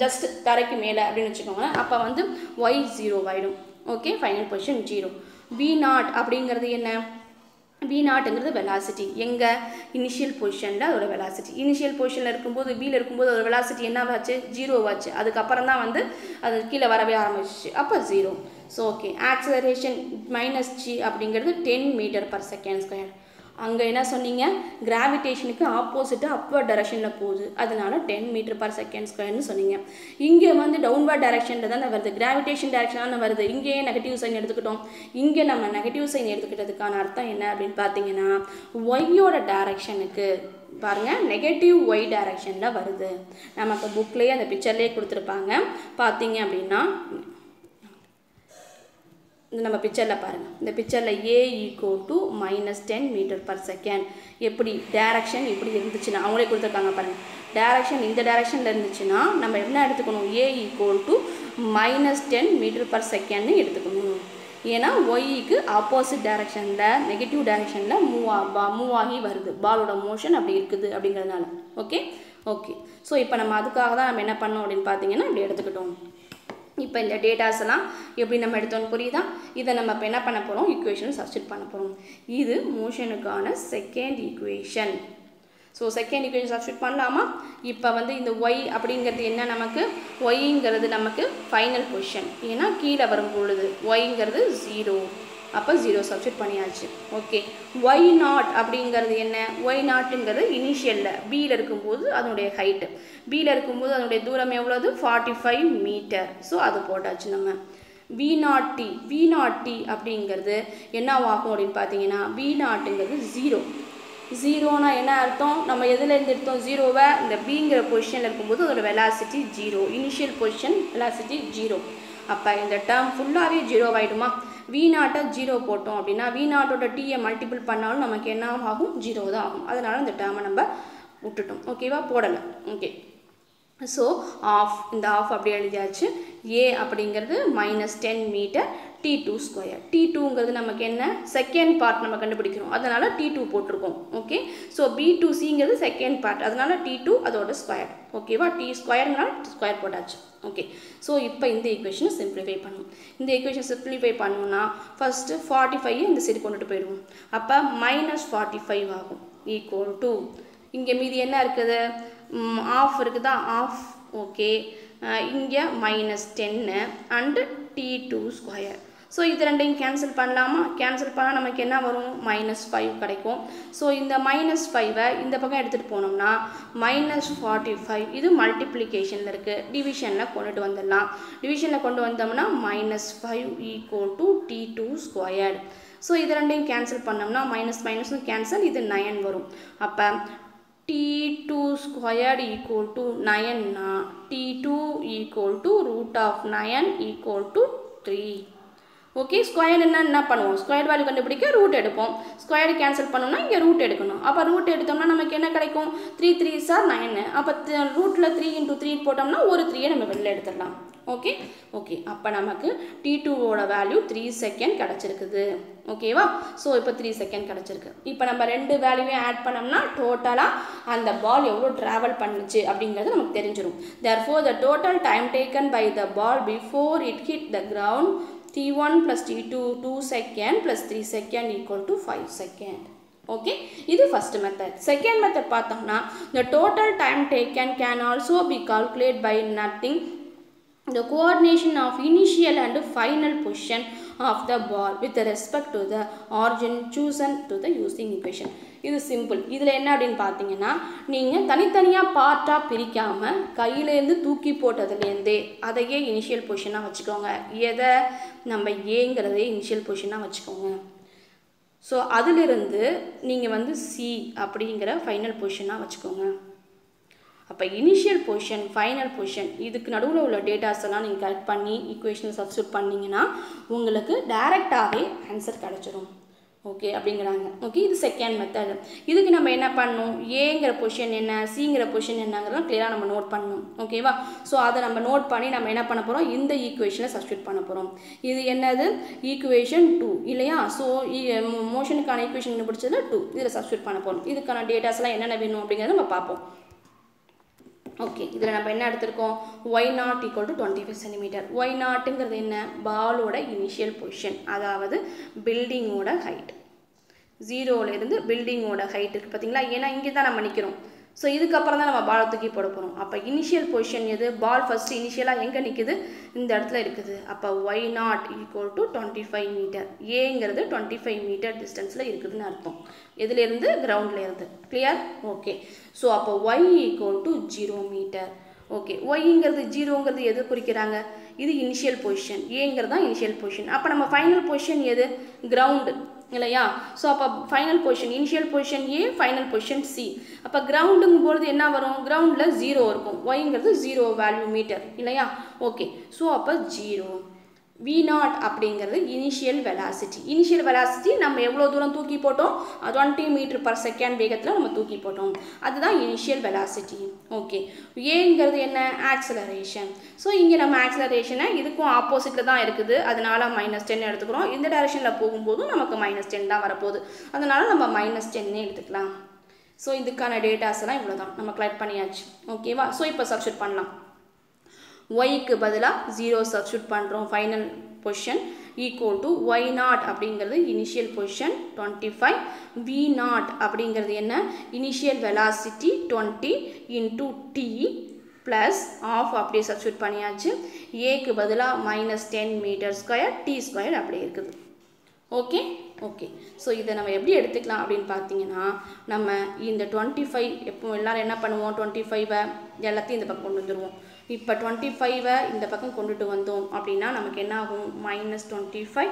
ஜஸ்ட் தரைக்கு மேலே அப்படின்னு வச்சுக்கோங்க. அப்போ வந்து Y 0 ஆகிடும். Okay, final position 0. V0 அப்படிங்கிறது என்ன? V0ங்கிறது வெலாசிட்டி. எங்கே? இனிஷியல் பொசிஷனில் அதோட வெலாசிட்டி. இனிஷியல் பொசிஷனில் இருக்கும்போது Bயில் இருக்கும்போது அதோட வெலாசிட்டி என்னவாச்சு? 0 ஆச்சு. அதுக்கப்புறம் தான் வந்து அது கீழே வரவே ஆரம்பிச்சிச்சு. அப்போ 0. ஸோ ஓகே, ஆக்சலரேஷன் -g அப்படிங்கிறது 10 மீட்டர்/செகண்ட்². அங்கே என்ன சொன்னீங்க? கிராவிடேஷனுக்கு ஆப்போசிட்டாக அப்வர்ட் டைரக்ஷனில் போகுது, அதனால 10 மீட்டர்/செகண்ட்² சொன்னீங்க. இங்கே வந்து டவுன்வர்ட் டைரக்ஷனில் தானே வருது, கிராவிடேஷன் டைரக்ஷனாக வருது. இங்கேயே நெகட்டிவ் சைன் எடுத்துக்கிட்டோம். இங்கே நம்ம நெகட்டிவ் சைன் எடுத்துக்கிட்டதுக்கான அர்த்தம் என்ன அப்படின்னு பார்த்தீங்கன்னா, ஒய்யோட டைரக்ஷனுக்கு பாருங்கள் நெகட்டிவ் ஒய் டைரக்ஷனில் வருது. நமக்கு புக்லேயே அந்த பிக்சர்லேயே கொடுத்துருப்பாங்க. பார்த்தீங்க அப்படின்னா இந்த நம்ம பிக்சரில் பாருங்கள், இந்த பிக்சரில் A = -10 மீட்டர்/செகண்ட். எப்படி டைரக்ஷன் இப்படி இருந்துச்சுன்னா அவங்களே கொடுத்துருக்காங்க பாருங்கள். டைரக்ஷன் இந்த டைரக்ஷனில் இருந்துச்சுன்னா நம்ம என்ன எடுத்துக்கணும்? A = -10 மீட்டர்/செகண்ட்னு எடுத்துக்கணும். ஏன்னா ஒய்க்கு ஆப்போசிட் டைரக்ஷனில் நெகட்டிவ் டைரக்ஷனில் மூவ் ஆகி வருது, பாலோட மோஷன் அப்படி இருக்குது அப்படிங்கிறதுனால. ஓகே ஓகே, ஸோ இப்போ நம்ம அதுக்காக தான் நம்ம என்ன பண்ணோம் அப்படின்னு பார்த்தீங்கன்னா இப்படி எடுத்துக்கிட்டோம். இப்போ இந்த டேட்டாஸ் எல்லாம் எப்படி நம்ம எடுத்தோன்னு புரியுதா? இதை நம்ம இப்போ என்ன பண்ண போகிறோம்? ஈக்குவேஷன் சப்ஸ்டிட் பண்ண போகிறோம். இது மோஷனுக்கான second equation. So second equation substitute பண்ணலாமா? இப்போ வந்து இந்த ஒய் அப்படிங்கிறது என்ன? நமக்கு ஒய்ங்கிறது நமக்கு ஃபைனல் பொசிஷன். ஏன்னா கீழே வரும் பொழுது ஒய்ங்கிறது 0, அப்போ 0 சப்ஸ்டிட் பண்ணியாச்சு. ஓகே, Y0 அப்படிங்கிறது என்ன? Y0ங்கிறது இனிஷியலில் Bயில் இருக்கும்போது அதனுடைய ஹைட்டு, Bயில் இருக்கும்போது அதனுடைய தூரம் எவ்வளவு? 45 மீட்டர். ஸோ அது போட்டாச்சு நம்ம. V0t அப்படிங்கிறது என்னவாகும் அப்படின்னு பார்த்தீங்கன்னா, V0ங்கிறது 0. 0னா என்ன அர்த்தம்? நம்ம எதுலேருந்து எடுத்தோம் 0வை? இந்த Bங்கிற பொசிஷனில் இருக்கும்போது அதோட வெலாசிட்டி 0, இனிஷியல் பொசிஷன் வெலாசிட்டி 0. அப்போ இந்த டேர்ம் ஃபுல்லாகவே 0 ஆகிடுமா? V0 0 போட்டோம் அப்படின்னா V0ஓட Tயை மல்டிபிள் பண்ணாலும் நமக்கு என்ன ஆகும்? 0 தான் ஆகும். அதனால் இந்த டேர்மை நம்ம விட்டுட்டோம். ஓகேவா? போடலை. ஓகே, ஸோ ஆஃப், இந்த ஆஃப் அப்படியே எழுதியாச்சு. A அப்படிங்கிறது -10 மீட்டர், t2 ஸ்கொயர். t2ங்கிறது நமக்கு என்ன செகண்ட் பார்ட் நம்ம கண்டுபிடிக்கிறோம், அதனால t2 போட்டிருக்கோம். ஓகே, ஸோ b2cங்கிறது செகண்ட் பார்ட், அதனால t2 அதோட ஸ்கொயர். ஓகேவா, t ஸ்கொயர்னால ஸ்கொயர் போட்டாச்சு. ஓகே, ஸோ இப்போ இந்த ஈக்குவேஷனை சிம்பிளிஃபை பண்ணும். இந்த ஈக்குவேஷன் சிம்பிளிஃபை பண்ணணும்னா ஃபஸ்ட்டு 45 இந்த சைடு கொண்டுட்டு போயிடுவோம். அப்போ -45 ஆகும் ஈக்குவல் டு இங்கே மீதி என்ன இருக்குது, ஆஃப் இருக்குதா, ஆஃப். ஓகே, இங்கே -10 அண்டு t2 ஸ்கொயர். ஸோ இது ரெண்டையும் கேன்சல் பண்ணலாமா, கேன்சல் பண்ணால் நமக்கு என்ன வரும், -5 கிடைக்கும். ஸோ இந்த -5ஐ இந்த பக்கம் எடுத்துகிட்டு போனோம்னா -45 இது மல்டிப்ளிகேஷனில் இருக்குது, டிவிஷனில் கொண்டுட்டு வந்துடலாம். டிவிஷனில் கொண்டு வந்தோம்னா -5 equal to t2 square. So இது ரெண்டையும் கேன்சல் பண்ணோம்னா மைனஸ் கேன்சல், இது 9 வரும். அப்போ t2 ஸ்கொயர்டு ஈக்குவல் டு 9னா t2 equal to √9 equal to 3. Okay, square என்ன பண்ணுவோம், ஸ்கொயர் வேல்யூ கண்டுபிடிக்க ரூட் எடுப்போம். ஸ்கொயர் கேன்சல் பண்ணோம்னா இங்கே ரூட் எடுக்கணும். அப்போ ரூட் எடுத்தோம்னா நமக்கு என்ன கிடைக்கும், 3 3s are 9. அப்போ ரூட்டில் 3 × 3 போட்டோம்னா ஒரு 3யை நம்ம வெளில எடுத்துடலாம். ஓகே ஓகே, அப்போ நமக்கு t2ஓட வேல்யூ 3 செகண்ட் கிடச்சிருக்குது. ஓகேவா, ஸோ இப்போ 3 செகண்ட் கிடச்சிருக்கு. இப்போ நம்ம ரெண்டு வேல்யூவையும் ஆட் பண்ணோம்னா டோட்டலாக அந்த பால் எவ்வளோ ட்ராவல் பண்ணுச்சு அப்படிங்கிறது நமக்கு தெரிஞ்சிடும். therefore the total time taken by the ball before it hit the ground t1 plus t2 2 second plus 3 second equal to 5 second. Okay, இது ஃபர்ஸ்ட் மெத்தட். செகண்ட் மெத்தட் பார்த்தோம்னா the total time taken can also be calculated by nothing the coordination of initial and final position of the ball with respect to the origin chosen to the using equation. இது simple. இதில் என்ன அப்படின்னு பார்த்தீங்கன்னா, நீங்கள் தனித்தனியாக பார்ட்டாக பிரிக்காமல் கையிலேருந்து தூக்கி போட்டதுலேருந்தே அதையே இனிஷியல் பொசிஷனாக வச்சுக்கோங்க. எதை நம்ம ஏங்கிறதே இனிஷியல் பொசிஷனாக வச்சுக்கோங்க. ஸோ அதிலிருந்து நீங்கள் சி அப்படிங்கிற ஃபைனல் பொசிஷனாக வச்சுக்கோங்க. அப்போ இனிஷியல் பொசிஷன், ஃபைனல் பொசிஷன், இதுக்கு நடுவில் உள்ள டேட்டாஸ் எல்லாம் நீங்கள் கரெக்ட் பண்ணி ஈக்குவேஷனை சப்ஸ்டியூட் பண்ணிங்கன்னா உங்களுக்கு டைரெக்டாகவே ஆன்சர் கிடச்சிடும். ஓகே அப்படிங்கிறாங்க. ஓகே, இது செகண்ட் மெத்தட். இதுக்கு நம்ம என்ன பண்ணணும், ஏங்கிற பொசிஷன் என்ன, சிங்கிற பொசிஷன் என்னங்கிறத கிளியராக நம்ம நோட் பண்ணணும். ஓகேவா, ஸோ அதை நம்ம நோட் பண்ணி நம்ம என்ன பண்ண போகிறோம், இந்த ஈக்குவேஷனை சப்ஸ்டியூட் பண்ண போகிறோம். இது என்னது, ஈக்குவேஷன் 2 இல்லையா. ஸோ மோஷனுக்கான ஈக்குவேஷன் பிடிச்சது 2, இதில் சப்ஸ்டியூட் பண்ண போகிறோம். இதுக்கான டேட்டாஸ்லாம் என்னென்ன வேணும் அப்படிங்கிறத நம்ம பார்ப்போம். ஓகே, இதில் நம்ம என்ன எடுத்திருக்கோம், y0 = 25 cm. y0ங்கிறது என்ன, பாலோட இனிஷியல் பொசிஷன், அதாவது பில்டிங்கோட ஹைட். 0லேருந்து பில்டிங்கோட ஹைட் இருக்குது பார்த்தீங்களா, ஏன்னா இங்கே தான் நம்ம நிற்கிறோம். ஸோ இதுக்கப்புறம் தான் நம்ம பாலை தூக்கி போட போகிறோம். அப்போ இனிஷியல் பொசிஷன் எது, பால் ஃபஸ்ட்டு இனிஷியலாக எங்கே நிற்குது, இந்த இடத்துல இருக்குது. அப்போ y0 = 25 மீட்டர். ஏங்கிறது 25 மீட்டர் டிஸ்டன்ஸில் இருக்குதுன்னு அர்த்தம். எதுலேருந்து, கிரவுண்ட்லேருந்து. கிளியர். ஓகே, ஸோ அப்போ y = 0 மீட்டர். ஓகே, ஒய்ங்கிறது 0ங்கிறது எது குறிக்கிறாங்க, இது இனிஷியல் பொசிஷன், ஏங்கிறது தான் இனிஷியல் பொசிஷன். அப்போ நம்ம ஃபைனல் பொசிஷன் எது, கிரவுண்டு இல்லையா. ஸோ அப்போ ஃபைனல் பொசிஷன், இனிஷியல் பொசிஷன் ஏ, ஃபைனல் பொசிஷன் சி. அப்போ கிரவுண்டுங்கும் பொழுது என்ன வரும், கிரவுண்டில் 0 இருக்கும், ஒய்ங்கிறது 0 வேல்யூ மீட்டர் இல்லையா. ஓகே, ஸோ அப்போ 0. v0 அப்படிங்கிறது இனிஷியல் வெலாசிட்டி. இனிஷியல் வெலாசிட்டி நம்ம எவ்வளோ தூரம் தூக்கி போட்டோம், 20 m/s வேகத்தில் நம்ம தூக்கி போட்டோம், அதுதான் இனிஷியல் வெலாசிட்டி. ஓகே, ஏங்கிறது என்ன, ஆக்சலரேஷன். ஸோ இங்கே நம்ம ஆக்சலரேஷனை இதுக்கும் ஆப்போசிட்டில் தான் இருக்குது, அதனால -10 எடுத்துக்கிறோம். இந்த டைரெக்ஷனில் போகும்போதும் நமக்கு -10 தான் வரப்போகுது, அதனால நம்ம -10 எடுத்துக்கலாம். ஸோ இதுக்கான டேட்டாஸ் எல்லாம் இவ்வளோ தான் நம்ம கலெக்ட் பண்ணியாச்சு. ஓகேவா, ஸோ இப்போ சப்ஸ்டியூட் பண்ணலாம். ஒய்க்கு பதிலாக 0 சப்ஸ்டியூட் பண்ணுறோம், final position equal to y0 அப்படிங்கிறது இனிஷியல் பொசிஷன் 25, v0 அப்படிங்கிறது என்ன, initial velocity 20 × t plus half அப்படியே சப்ஸ்டியூட் பண்ணியாச்சு. ஏக்கு பதிலாக -10 m², t² அப்படியே இருக்குது. ஓகே ஓகே, ஸோ இதை நம்ம எப்படி எடுத்துக்கலாம் அப்படின்னு பார்த்தீங்கன்னா, நம்ம இந்த 25 எப்போ எல்லோரும் என்ன பண்ணுவோம், 25ஐ எல்லாத்தையும் இந்த பக்கம் கொண்டு வந்துடுவோம். இப்போ 25ஐ இந்த பக்கம் கொண்டுட்டு வந்தோம் அப்படின்னா நமக்கு என்ன ஆகும், -25.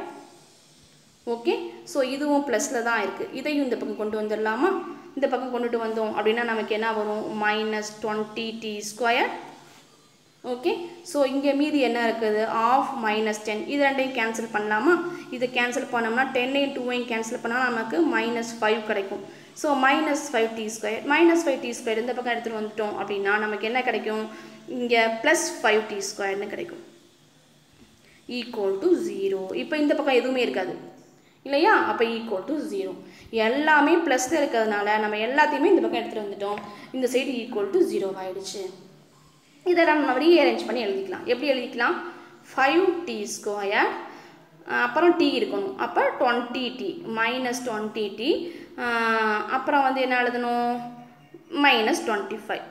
ஓகே, ஸோ இதுவும் ப்ளஸில் தான் இருக்குது, இதையும் இந்த பக்கம் கொண்டு வந்துடலாமா. இந்த பக்கம் கொண்டுட்டு வந்தோம் அப்படின்னா நமக்கு என்ன வரும், -20t². ஓகே, ஸோ இங்கே மீதி என்ன இருக்குது, ஆஃப் -10. இது ரெண்டையும் கேன்சல் பண்ணலாமா. இது கேன்சல் பண்ணோம்னா 10ஐயும் 2ஐயும் கேன்சல் பண்ணால் நமக்கு -5 கிடைக்கும். ஸோ -5t², -5t² இந்த பக்கம் எடுத்துகிட்டு வந்துட்டோம் அப்படின்னா நமக்கு என்ன கிடைக்கும், இங்கே +5t²ன்னு கிடைக்கும். Equal to 0. இப்போ இந்த பக்கம் எதுவுமே இருக்காது இல்லையா, அப்போ ஈக்குவல் டு 0. எல்லாமே ப்ளஸ் இருக்கிறதுனால நம்ம எல்லாத்தையுமே இந்த பக்கம் எடுத்துகிட்டு வந்துட்டோம். இந்த சைடு ஈக்குவல் டு 0 ஆகிடுச்சு. இதெல்லாம் நம்ம ரீஅரேஞ்ச் பண்ணி எழுதிக்கலாம். எப்படி எழுதிக்கலாம்? 5t², அப்புறம் t இருக்கணும், அப்போ 20t மைனஸ் 20t, அப்புறம் வந்து என்ன எழுதணும், மைனஸ் 25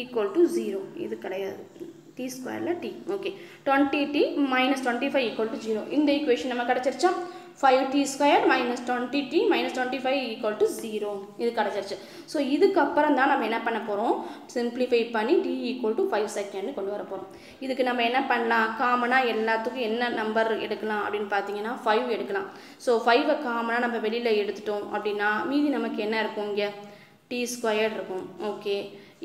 ஈக்குவல் டு 0. இது கிடையாது, t ஸ்கொயரில் t. Okay, 20t minus 25 equal to 0. இந்த ஈக்குவேஷன் நம்ம கிடச்சிருச்சா? 5t² minus 20t minus 25 equal to 0. இது கிடச்சிருச்சு. ஸோ இதுக்கப்புறம் தான் நம்ம என்ன பண்ண போகிறோம், சிம்பிளிஃபை பண்ணி t ஈக்குவல் டு 5 செகண்ட் கொண்டு வர போகிறோம். இதுக்கு நம்ம என்ன பண்ணலாம், காமனாக எல்லாத்துக்கும் என்ன நம்பர் எடுக்கலாம் அப்படின்னு பார்த்தீங்கன்னா 5 எடுக்கலாம். ஸோ 5 காமனாக நம்ம வெளியில் எடுத்துட்டோம் அப்படின்னா மீதி நமக்கு என்ன இருக்கும், இங்கே t² இருக்கும். ஓகே,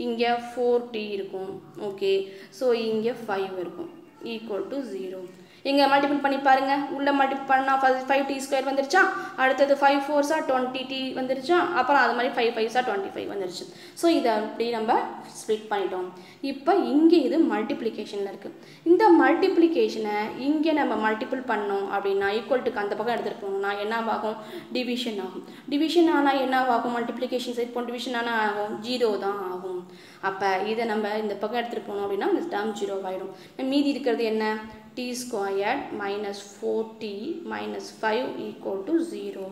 இங்கே 4t இருக்கும். ஓகே, ஸோ இங்கே 5 இருக்கும் ஈக்குவல் டு 0. இங்கே மல்டிபிள் பண்ணி பாருங்கள். உள்ளே மல்டிபிள் பண்ணால் 5t² வந்துருச்சா, அடுத்தது 5 4s 20t வந்துருச்சா, அப்புறம் அது மாதிரி 5 5s 25 வந்துருச்சு. ஸோ இதை அப்படி நம்ம ஸ்ப்ளிட் பண்ணிட்டோம். இப்போ இங்கே இது மல்டிப்ளிகேஷனில் இருக்குது. இந்த மல்டிப்ளிகேஷனை இங்கே நம்ம மல்டிபிள் பண்ணோம் அப்படின்னா ஈக்குவல்ட்டுக்கு அந்த பக்கம் எடுத்துகிட்டு போனோம்னா என்னவாகும், டிவிஷன் ஆகும். டிவிஷன் ஆனால் என்னவாகும், மல்டிப்ளிகேஷன் சைட் போன டிவிஷன் ஆனால் ஆகும் 0 தான் ஆகும். அப்போ இதை நம்ம இந்த பக்கம் எடுத்துகிட்டு போனோம் அப்படின்னா இந்த டேர்ம் 0 ஆகிடும். மீதி இருக்கிறது என்ன, t² minus 4t minus 5 equal to 0.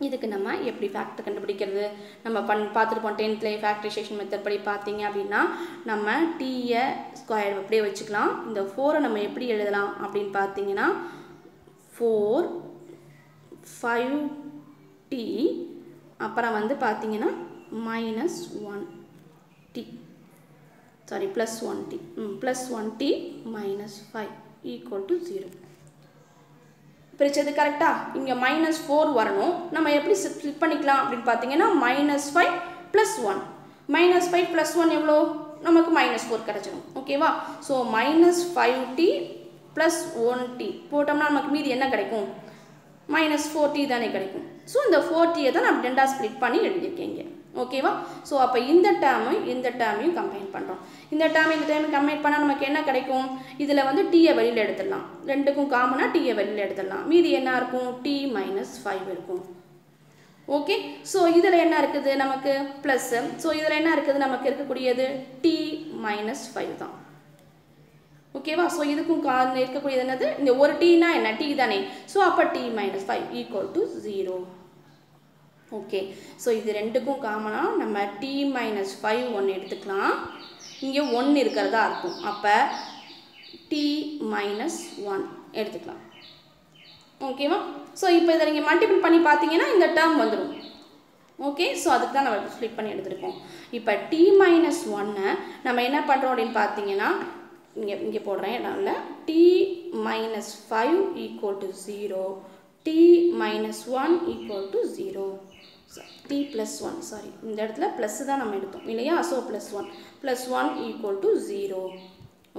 இதுக்கு நம்ம எப்படி ஃபேக்டர் கண்டுபிடிக்கிறது, நம்ம பார்த்துருப்போம் 10th ஃபேக்டரைசேஷன் மெத்தட் படி பார்த்தீங்க அப்படின்னா நம்ம டீயை ஸ்கொயர் அப்படியே வச்சுக்கலாம். இந்த 4 நம்ம எப்படி எழுதலாம் அப்படின்னு பார்த்தீங்கன்னா 4 5t அப்புறம் வந்து பார்த்தீங்கன்னா minus 1t, sorry plus 1t, plus 1t minus 5 equal to 0. பிரிச்சது கரெக்டா? இங்கே மைனஸ் 4 வரணும். நம்ம எப்படி ஸ்ப்ளிட் பண்ணிக்கலாம் அப்படின்னு பார்த்தீங்கன்னா மைனஸ் 5 ப்ளஸ் 1, மைனஸ் 5 ப்ளஸ் 1 எவ்வளோ, நமக்கு மைனஸ் 4 கிடச்சிடும். ஓகேவா? So minus 5t plus 1t போட்டோம்னா நமக்கு மீதி என்ன கிடைக்கும், மைனஸ் 4t தானே கிடைக்கும். ஸோ இந்த 4tயை தான் நம்ம ரெண்டாக ஸ்ப்ளிட் பண்ணி எழுதியிருக்கேங்க. ஓகேவா? ஸோ அப்போ இந்த டேர்மையும் கம்பைன் பண்ணுறோம். இந்த டேர்மையும் கம்பைன் பண்ணால் நமக்கு என்ன கிடைக்கும், இதில் வந்து டீயை வெளியில் எடுத்துடலாம். ரெண்டுக்கும் காமனாக டீயை வெளியில் எடுத்துடலாம். மீதி என்ன இருக்கும், t மைனஸ் 5 இருக்கும். ஓகே, ஸோ இதில் என்ன இருக்குது நமக்கு ப்ளஸ்ஸு. ஸோ இதில் என்ன இருக்குது நமக்கு இருக்கக்கூடியது t மைனஸ் 5 தான். ஓகேவா? ஸோ இதுக்கும் இருக்கக்கூடியது என்னது, இந்த ஒரு டீனா என்ன, t தானே. ஸோ அப்போ t minus 5 equal to 0. Okay, so இது ரெண்டுக்கும் காமனாக நம்ம t மைனஸ் 5 1 எடுத்துக்கலாம். இங்கே 1 இருக்கிறதா இருக்கும். அப்போ t மைனஸ் 1 எடுத்துக்கலாம். ஓகேவா? ஸோ இப்போ இதை நீங்கள் மல்டிபிள் பண்ணி பார்த்தீங்கன்னா இந்த டேர்ம் வந்துடும். ஓகே, ஸோ அதுக்கு தான் நம்ம ஸ்ப்ளிட் பண்ணி எடுத்துருக்கோம். இப்போ t மைனஸ் 1 நம்ம என்ன பண்ணுறோம் அப்படின்னு பார்த்தீங்கன்னா இங்கே போடுறேன் இடம்ல, t minus 5 equal to 0, t minus 1 equal to 0, t plus 1, sorry இந்த இடத்துல ப்ளஸ் தான் நம்ம எடுத்தோம் இல்லையா. So plus 1 equal to 0.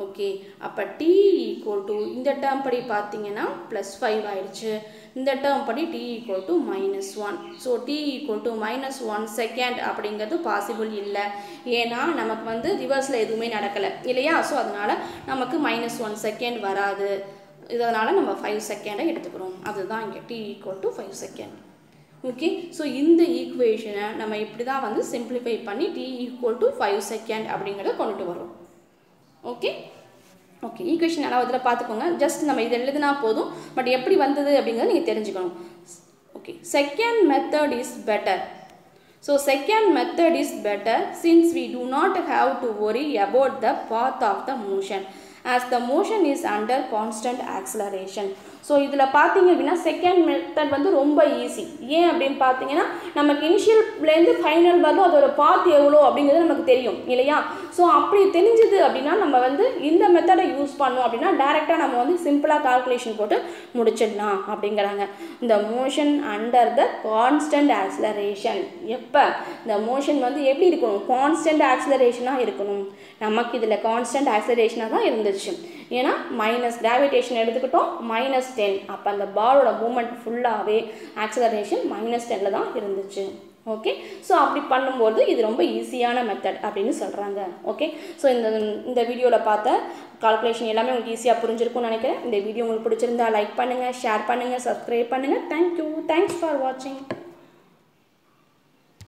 Okay, அப்போ t ஈக்குவல் டு இந்த டேர்ம் படி பார்த்தீங்கன்னா ப்ளஸ் 5 ஆயிடுச்சு. இந்த டேர்ம் படி t equal to minus 1. So t equal to minus 1 second அப்படிங்கிறது பாசிபிள் இல்லை. ஏன்னா நமக்கு வந்து ரிவர்ஸில் எதுவுமே நடக்கலை இல்லையா. ஸோ அதனால் நமக்கு மைனஸ் 1 செகண்ட் வராது. இதனால் நம்ம 5 செகண்டை எடுத்துக்கிறோம். அதுதான் இங்கே t equal to 5 second. Okay, so இந்த ஈக்குவேஷனை நம்ம இப்படி தான் வந்து சிம்பிளிஃபை பண்ணி t ஈக்குவல் டு 5 செகண்ட் அப்படிங்கிறத கொண்டுட்டு வரோம். ஓகே, ஈக்குவேஷன் நல்லா இதில் பார்த்துக்கோங்க. ஜஸ்ட் நம்ம இதை எழுதினா போதும், பட் எப்படி வந்தது அப்படிங்கிறத நீங்கள் தெரிஞ்சுக்கணும். Okay, second method is better. So second method is better since we do not have to worry about the path of the motion as the motion is under constant acceleration. So இதில் பார்த்தீங்க அப்படின்னா second method வந்து ரொம்ப easy. ஏன் அப்படின்னு பார்த்தீங்கன்னா நமக்கு இனிஷியல்லேருந்து final வரலும் அதோட பாத் எவ்வளோ அப்படிங்கிறது நமக்கு தெரியும் இல்லையா. ஸோ அப்படி தெரிஞ்சுது அப்படின்னா நம்ம வந்து இந்த மெத்தடை யூஸ் பண்ணோம் அப்படின்னா டேரெக்டாக நம்ம வந்து சிம்பிளாக கால்குலேஷன் போட்டு முடிச்சிடலாம் அப்படிங்கிறாங்க. இந்த motion under the constant acceleration, எப்போ இந்த மோஷன் வந்து எப்படி இருக்கணும், கான்ஸ்டன்ட் ஆக்சிலரேஷனாக இருக்கணும். நமக்கு இதில் கான்ஸ்டன்ட் ஆக்சிலரேஷனாக தான் இருந்துச்சு. ஏன்னா மைனஸ் கிராவிடேஷன் எடுத்துக்கிட்டோம், -10. அப்போ அந்த பாலோட மூமெண்ட் ஃபுல்லாகவே ஆக்சிலரேஷன் -10 தான் இருந்துச்சு. ஓகே. ஸோ அப்படி பண்ணும்போது இது ரொம்ப ஈஸியான மெத்தட் அப்படின்னு சொல்கிறாங்க. ஓகே. ஸோ இந்த வீடியோவில் பார்த்த கால்குலேஷன் எல்லாமே உங்களுக்கு ஈஸியாக புரிஞ்சிருக்கும்னு நினைக்கிறேன். இந்த வீடியோ உங்களுக்கு பிடிச்சிருந்தா லைக் பண்ணுங்கள், ஷேர் பண்ணுங்கள், சப்ஸ்கிரைப் பண்ணுங்கள். தேங்க்யூ. தேங்க்ஸ் ஃபார் வாட்சிங்.